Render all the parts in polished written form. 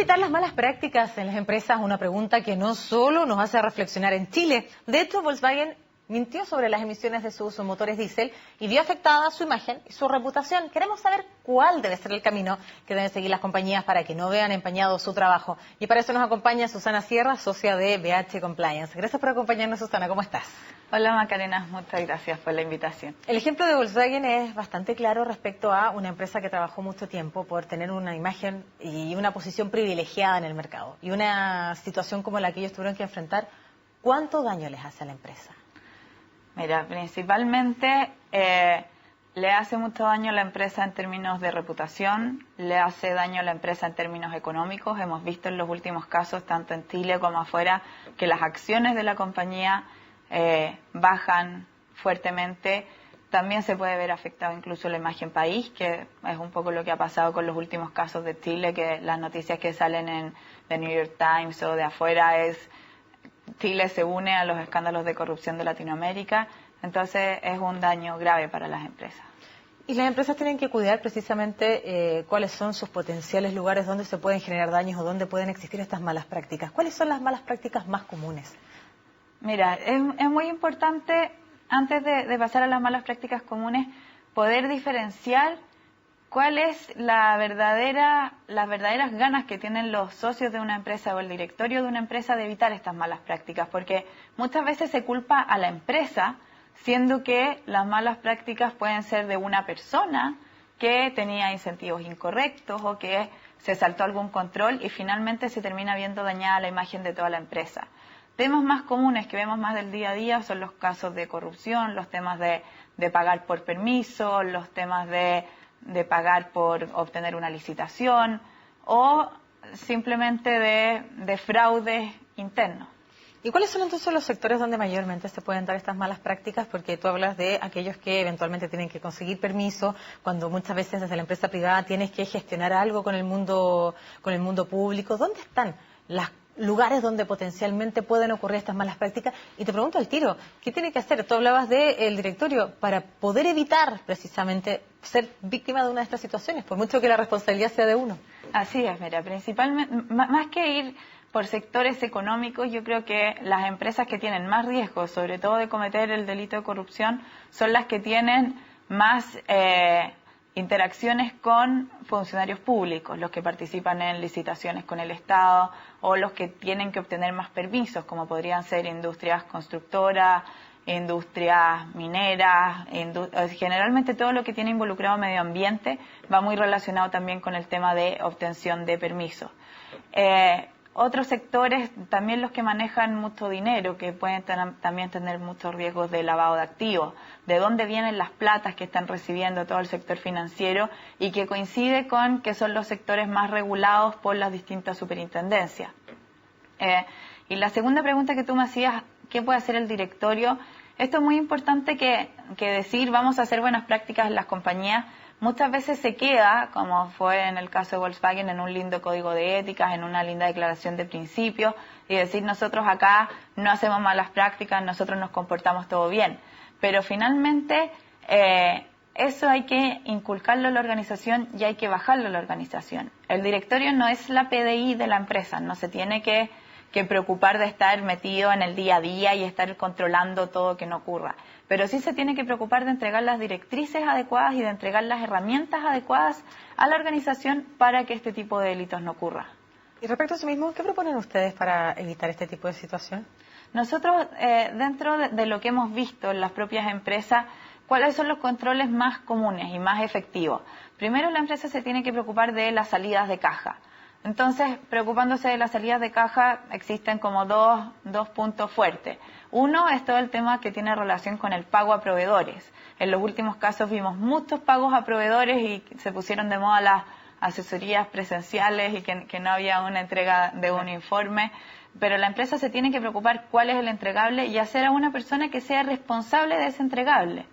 evitar las malas prácticas en las empresas? Una pregunta que no solo nos hace reflexionar en Chile. De hecho, Volkswagen mintió sobre las emisiones de sus motores diésel y vio afectada su imagen y su reputación. Queremos saber cuál debe ser el camino que deben seguir las compañías para que no vean empañado su trabajo. Y para eso nos acompaña Susana Sierra, socia de BH Compliance. Gracias por acompañarnos, Susana. ¿Cómo estás? Hola Macarena, muchas gracias por la invitación. El ejemplo de Volkswagen es bastante claro respecto a una empresa que trabajó mucho tiempo por tener una imagen y una posición privilegiada en el mercado. Y una situación como la que ellos tuvieron que enfrentar, ¿cuánto daño les hace a la empresa? Mira, principalmente le hace mucho daño a la empresa en términos de reputación, le hace daño a la empresa en términos económicos. Hemos visto en los últimos casos, tanto en Chile como afuera, que las acciones de la compañía bajan fuertemente. También se puede ver afectado incluso la imagen país, que es un poco lo que ha pasado con los últimos casos de Chile, que las noticias que salen en The New York Times o de afuera es Chile se une a los escándalos de corrupción de Latinoamérica. Entonces es un daño grave para las empresas. Y las empresas tienen que cuidar precisamente cuáles son sus potenciales lugares donde se pueden generar daños o donde pueden existir estas malas prácticas. ¿Cuáles son las malas prácticas más comunes? Mira, es muy importante, antes de pasar a las malas prácticas comunes, poder diferenciar cuál es las verdaderas ganas que tienen los socios de una empresa o el directorio de una empresa de evitar estas malas prácticas, porque muchas veces se culpa a la empresa, siendo que las malas prácticas pueden ser de una persona que tenía incentivos incorrectos o que se saltó algún control y finalmente se termina viendo dañada la imagen de toda la empresa. Temas más comunes que vemos más del día a día son los casos de corrupción, los temas de pagar por permiso, los temas de pagar por obtener una licitación o simplemente de fraudes internos. ¿Y cuáles son entonces los sectores donde mayormente se pueden dar estas malas prácticas? Porque tú hablas de aquellos que eventualmente tienen que conseguir permiso, cuando muchas veces desde la empresa privada tienes que gestionar algo con el mundo público. ¿Dónde están los lugares donde potencialmente pueden ocurrir estas malas prácticas? Y te pregunto al tiro, ¿qué tiene que hacer? Tú hablabas del directorio para poder evitar precisamente ser víctima de una de estas situaciones, por mucho que la responsabilidad sea de uno. Así es, mira, principalmente, más que ir por sectores económicos, yo creo que las empresas que tienen más riesgo, sobre todo de cometer el delito de corrupción, son las que tienen más interacciones con funcionarios públicos, los que participan en licitaciones con el Estado o los que tienen que obtener más permisos, como podrían ser industrias constructoras, industrias mineras, generalmente todo lo que tiene involucrado medio ambiente va muy relacionado también con el tema de obtención de permisos. Otros sectores, también los que manejan mucho dinero, que pueden también tener muchos riesgos de lavado de activos, de dónde vienen las platas que están recibiendo todo el sector financiero y que coincide con que son los sectores más regulados por las distintas superintendencias. Y la segunda pregunta que tú me hacías, ¿qué puede hacer el directorio? Esto es muy importante que decir, vamos a hacer buenas prácticas en las compañías. Muchas veces se queda, como fue en el caso de Volkswagen, en un lindo código de éticas, en una linda declaración de principios, y decir nosotros acá no hacemos malas prácticas, nosotros nos comportamos todo bien. Pero finalmente eso hay que inculcarlo en la organización y hay que bajarlo en la organización. El directorio no es la PDI de la empresa, no se tiene que preocupar de estar metido en el día a día y estar controlando todo que no ocurra. Pero sí se tiene que preocupar de entregar las directrices adecuadas y de entregar las herramientas adecuadas a la organización para que este tipo de delitos no ocurra. Y respecto a eso mismo, ¿qué proponen ustedes para evitar este tipo de situación? Nosotros, dentro de lo que hemos visto en las propias empresas, ¿cuáles son los controles más comunes y más efectivos? Primero, la empresa se tiene que preocupar de las salidas de caja. Entonces, preocupándose de las salidas de caja, existen como dos puntos fuertes. Uno es todo el tema que tiene relación con el pago a proveedores. En los últimos casos vimos muchos pagos a proveedores y se pusieron de moda las asesorías presenciales y que no había una entrega de un informe. Pero la empresa se tiene que preocupar cuál es el entregable y hacer a una persona que sea responsable de ese entregable.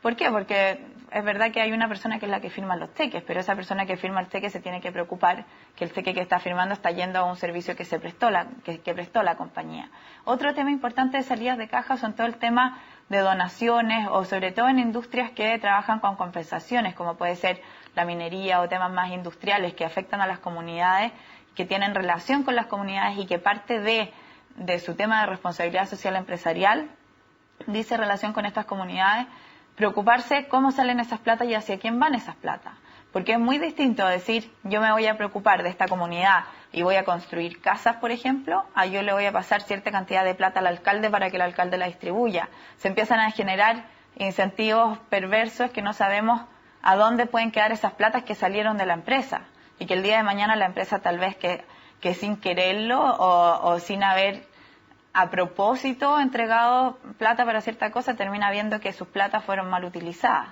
¿Por qué? Porque es verdad que hay una persona que es la que firma los cheques, pero esa persona que firma el cheque se tiene que preocupar que el cheque que está firmando está yendo a un servicio que prestó la compañía. Otro tema importante de salidas de caja son todo el tema de donaciones o sobre todo en industrias que trabajan con compensaciones, como puede ser la minería o temas más industriales que afectan a las comunidades que tienen relación con las comunidades y que parte de su tema de responsabilidad social empresarial, dice relación con estas comunidades, preocuparse cómo salen esas platas y hacia quién van esas platas. Porque es muy distinto decir, yo me voy a preocupar de esta comunidad y voy a construir casas, por ejemplo, a yo le voy a pasar cierta cantidad de plata al alcalde para que el alcalde la distribuya. Se empiezan a generar incentivos perversos que no sabemos a dónde pueden quedar esas platas que salieron de la empresa. Y que el día de mañana la empresa tal vez que sin quererlo o sin haber a propósito entregado plata para cierta cosa, termina viendo que sus platas fueron mal utilizadas.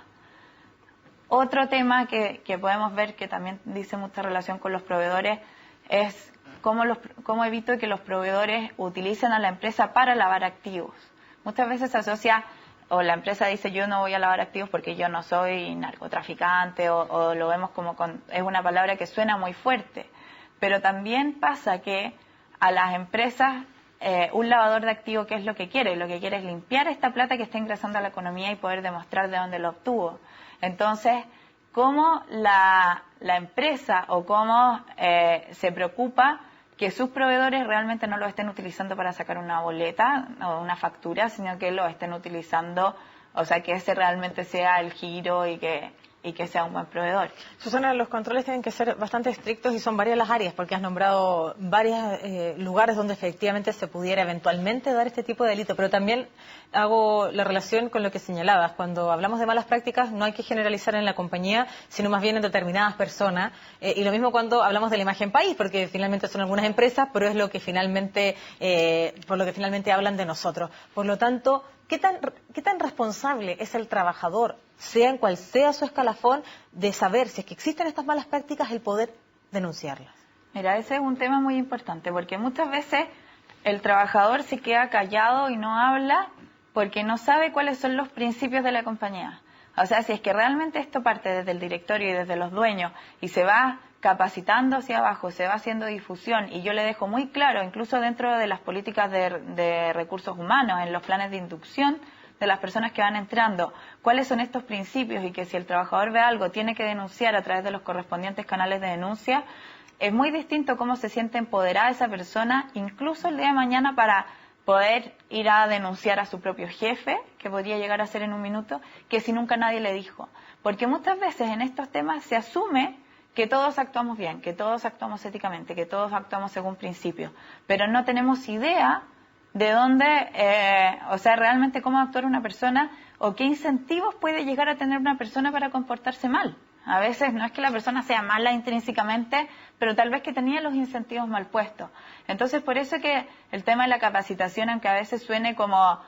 Otro tema que podemos ver que también dice mucha relación con los proveedores es cómo evito que los proveedores utilicen a la empresa para lavar activos. Muchas veces se asocia, o la empresa dice yo no voy a lavar activos porque yo no soy narcotraficante, o lo vemos como es una palabra que suena muy fuerte. Pero también pasa que a las empresas un lavador de activos, ¿qué es lo que quiere? Lo que quiere es limpiar esta plata que está ingresando a la economía y poder demostrar de dónde lo obtuvo. Entonces, ¿cómo la empresa o cómo se preocupa que sus proveedores realmente no lo estén utilizando para sacar una boleta o una factura, sino que lo estén utilizando, o sea, que ese realmente sea el giro y que sea un buen proveedor? Susana, los controles tienen que ser bastante estrictos y son varias las áreas, porque has nombrado varios lugares donde efectivamente se pudiera eventualmente dar este tipo de delito, pero también hago la relación con lo que señalabas. Cuando hablamos de malas prácticas no hay que generalizar en la compañía, sino más bien en determinadas personas, y lo mismo cuando hablamos de la imagen país, porque finalmente son algunas empresas, pero es lo que finalmente, por lo que finalmente hablan de nosotros. Por lo tanto, ¿qué tan responsable es el trabajador, sea en cual sea su escalafón, de saber si es que existen estas malas prácticas, el poder denunciarlas? Mira, ese es un tema muy importante, porque muchas veces el trabajador se queda callado y no habla porque no sabe cuáles son los principios de la compañía. O sea, si es que realmente esto parte desde el directorio y desde los dueños y se va capacitando hacia abajo, se va haciendo difusión, y yo le dejo muy claro, incluso dentro de las políticas de recursos humanos, en los planes de inducción de las personas que van entrando, cuáles son estos principios, y que si el trabajador ve algo tiene que denunciar a través de los correspondientes canales de denuncia. Es muy distinto cómo se siente empoderada esa persona, incluso el día de mañana, para poder ir a denunciar a su propio jefe, que podría llegar a ser en un minuto, que si nunca nadie le dijo. Porque muchas veces en estos temas se asume que todos actuamos bien, que todos actuamos éticamente, que todos actuamos según principios, pero no tenemos idea de dónde, o sea, realmente cómo actuar una persona o qué incentivos puede llegar a tener una persona para comportarse mal. A veces no es que la persona sea mala intrínsecamente, pero tal vez que tenía los incentivos mal puestos. Entonces, por eso que el tema de la capacitación, aunque a veces suene como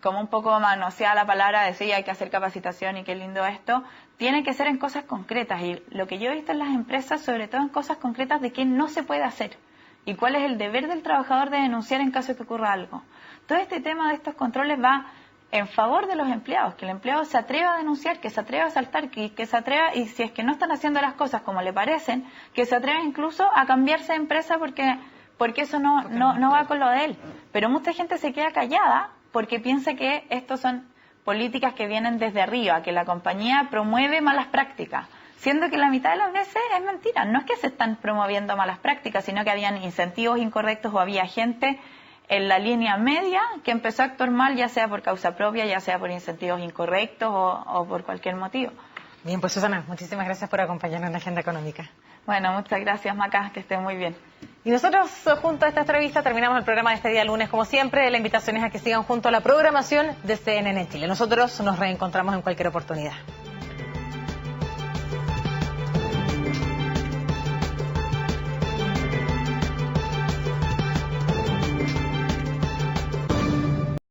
un poco manoseada la palabra, decir hay que hacer capacitación y qué lindo esto, tiene que ser en cosas concretas. Y lo que yo he visto en las empresas, sobre todo en cosas concretas de qué no se puede hacer y cuál es el deber del trabajador de denunciar en caso de que ocurra algo. Todo este tema de estos controles va en favor de los empleados, que el empleado se atreva a denunciar, que se atreva a saltar, que se atreva, y si es que no están haciendo las cosas como le parecen, que se atreva incluso a cambiarse de empresa porque eso no va con lo de él. Pero mucha gente se queda callada porque piensa que estos son políticas que vienen desde arriba, que la compañía promueve malas prácticas, siendo que la mitad de las veces es mentira. No es que se están promoviendo malas prácticas, sino que habían incentivos incorrectos o había gente en la línea media que empezó a actuar mal, ya sea por causa propia, ya sea por incentivos incorrectos o por cualquier motivo. Bien, pues Susana, muchísimas gracias por acompañarnos en la Agenda Económica. Bueno, muchas gracias, Maca, que esté muy bien. Y nosotros, junto a esta entrevista, terminamos el programa de este día lunes. Como siempre, la invitación es a que sigan junto a la programación de CNN Chile. Nosotros nos reencontramos en cualquier oportunidad.